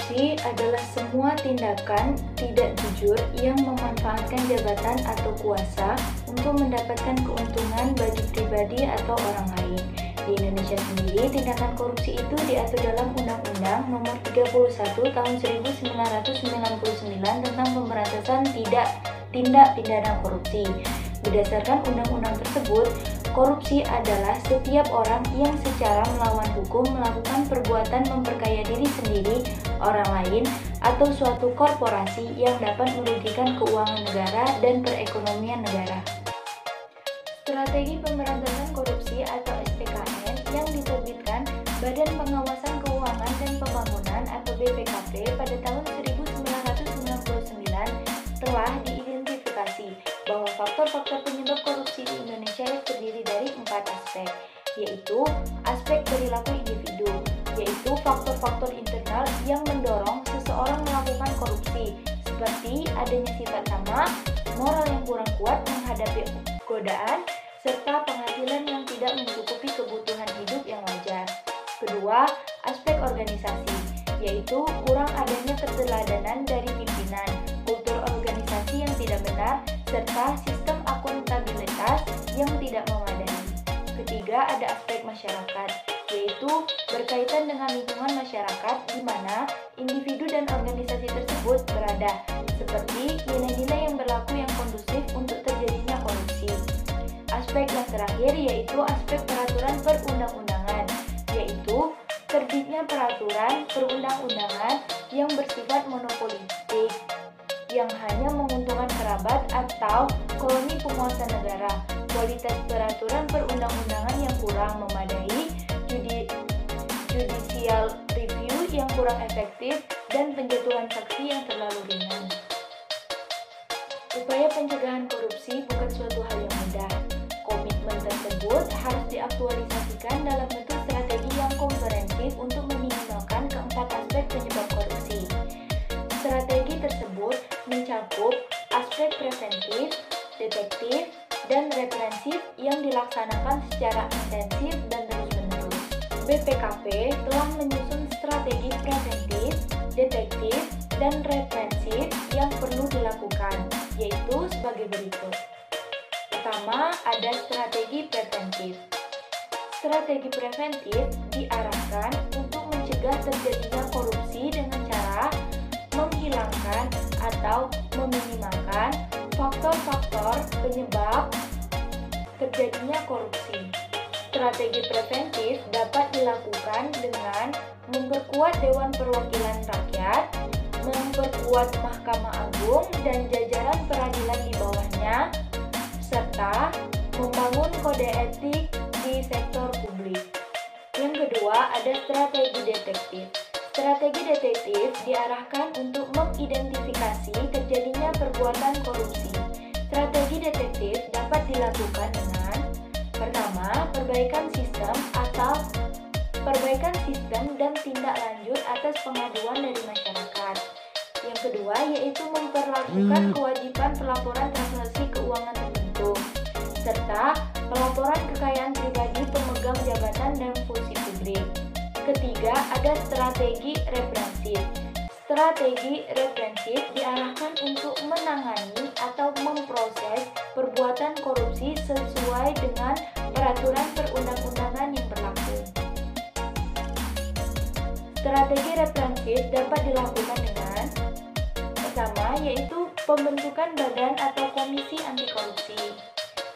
Korupsi adalah semua tindakan tidak jujur yang memanfaatkan jabatan atau kuasa untuk mendapatkan keuntungan bagi pribadi atau orang lain. Di Indonesia sendiri, tindakan korupsi itu diatur dalam Undang-Undang Nomor 31 Tahun 1999 tentang pemberantasan tindak pidana korupsi. Berdasarkan undang-undang tersebut, korupsi adalah setiap orang yang secara melawan hukum melakukan perbuatan memperkaya diri sendiri, orang lain, atau suatu korporasi yang dapat merugikan keuangan negara dan perekonomian negara. Strategi Pemberantasan Korupsi atau SPKN yang diterbitkan Badan Pengawasan Keuangan dan Pembangunan atau BPKP pada tahun 1999 telah diidentifikasi bahwa faktor-faktor penyebab korupsi di Indonesia terdiri dari 4 aspek, yaitu aspek perilaku individu, yaitu faktor-faktor internal yang mendorong seseorang melakukan korupsi, seperti adanya sifat tamak, moral yang kurang kuat menghadapi godaan, serta penghasilan yang tidak mencukupi kebutuhan hidup yang wajar. Kedua, aspek organisasi, yaitu kurang adanya keteladanan dari pimpinan, kultur organisasi yang tidak benar, serta sistem akuntabilitas yang tidak memadai. Ketiga, ada aspek masyarakat, yaitu berkaitan dengan lingkungan masyarakat di mana individu dan organisasi tersebut berada, seperti nilai-nilai yang berlaku yang kondusif untuk terjadinya korupsi. Aspek yang terakhir yaitu aspek peraturan perundang-undangan, yaitu terbitnya peraturan perundang-undangan yang bersifat monopolitik, yang hanya menguntungkan kerabat atau koloni penguasa negara, kualitas peraturan perundang-undangan yang kurang memadai, judicial review yang kurang efektif, dan penjatuhan sanksi yang terlalu ringan. Upaya pencegahan korupsi bukan suatu hal yang mudah. Komitmen tersebut harus diaktualisasikan dalam bentuk strategi yang komprehensif untuk meminimalkan keempat aspek penyebab korupsi. Strategi tersebut mencakup aspek preventif, detektif, dan represif yang dilaksanakan secara intensif dan terus-menerus. BPKP telah menyusun strategi preventif, detektif, dan represif yang perlu dilakukan, yaitu sebagai berikut. Pertama, ada strategi preventif. Strategi preventif diarahkan untuk mencegah terjadinya korupsi dengan cara menghilangkan atau meminimalkan faktor-faktor penyebab terjadinya korupsi. Strategi preventif dapat dilakukan dengan memperkuat Dewan Perwakilan Rakyat, memperkuat Mahkamah Agung dan jajaran peradilan di bawahnya, serta membangun kode etik di sektor publik. Yang kedua, ada strategi detektif. Strategi detektif diarahkan untuk mengidentifikasi terjadinya perbuatan korupsi. Strategi detektif dapat dilakukan dengan pertama, perbaikan sistem dan tindak lanjut atas pengaduan dari masyarakat. Yang kedua, yaitu memperlakukan kewajiban pelaporan transaksi keuangan tertentu, serta pelaporan kekayaan pribadi pemegang jabatan dan fungsi publik. Ketiga, ada strategi represif. Strategi represif diarahkan untuk menangani atau memproses perbuatan korupsi sesuai dengan peraturan perundang-undangan yang berlaku. Strategi represif dapat dilakukan dengan pertama, yaitu pembentukan badan atau komisi anti korupsi.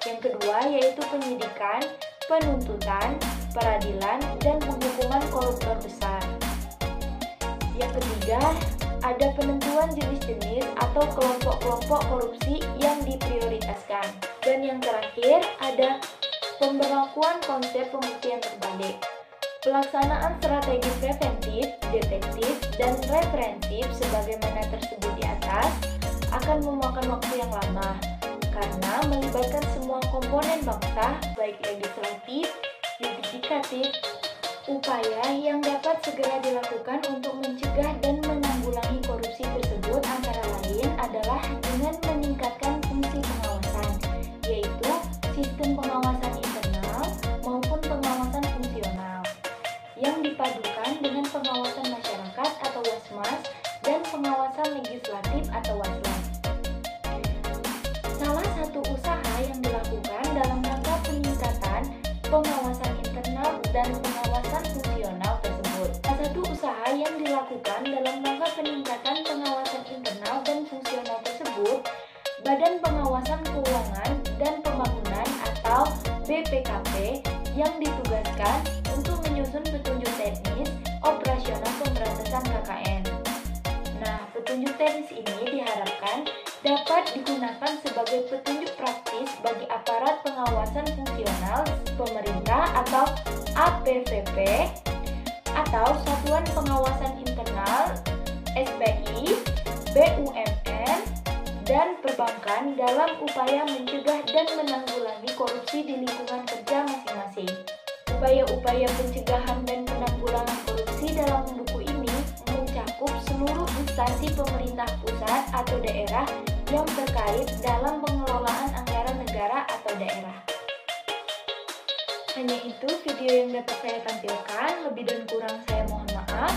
Yang kedua, yaitu penyidikan, penuntutan, peradilan, dan penghukuman koruptor besar. Yang ketiga, ada penentuan jenis-jenis atau kelompok-kelompok korupsi yang diprioritaskan. Dan yang terakhir, ada pemberlakuan konsep pembuktian terbalik. Pelaksanaan strategi preventif, detektif, dan represif sebagaimana tersebut di atas akan memakan waktu yang lama karena melibatkan semua komponen bangsa, baik legislatif, yudikatif. Upaya yang dapat segera dilakukan untuk mencegah dan menanggulangi korupsi tersebut antara lain adalah dengan meningkatkan fungsi pengawasan, yaitu sistem pengawasan internal maupun pengawasan fungsional, yang dipadukan dengan pengawasan masyarakat atau WASMAS Badan Pengawasan Keuangan dan Pembangunan atau BPKP yang ditugaskan untuk menyusun petunjuk teknis operasional pemberantasan KKN. Nah, petunjuk teknis ini diharapkan dapat digunakan sebagai petunjuk praktis bagi aparat pengawasan fungsional pemerintah atau APVP atau Satuan Pengawasan Internal SPI, BUMN, dan perbankan dalam upaya mencegah dan menanggulangi korupsi di lingkungan kerja masing-masing. Upaya-upaya pencegahan dan penanggulangan korupsi dalam buku ini mencakup seluruh instansi pemerintah pusat atau daerah yang terkait dalam pengelolaan anggaran negara atau daerah. Hanya itu video yang dapat saya tampilkan, lebih dan kurang saya mohon maaf.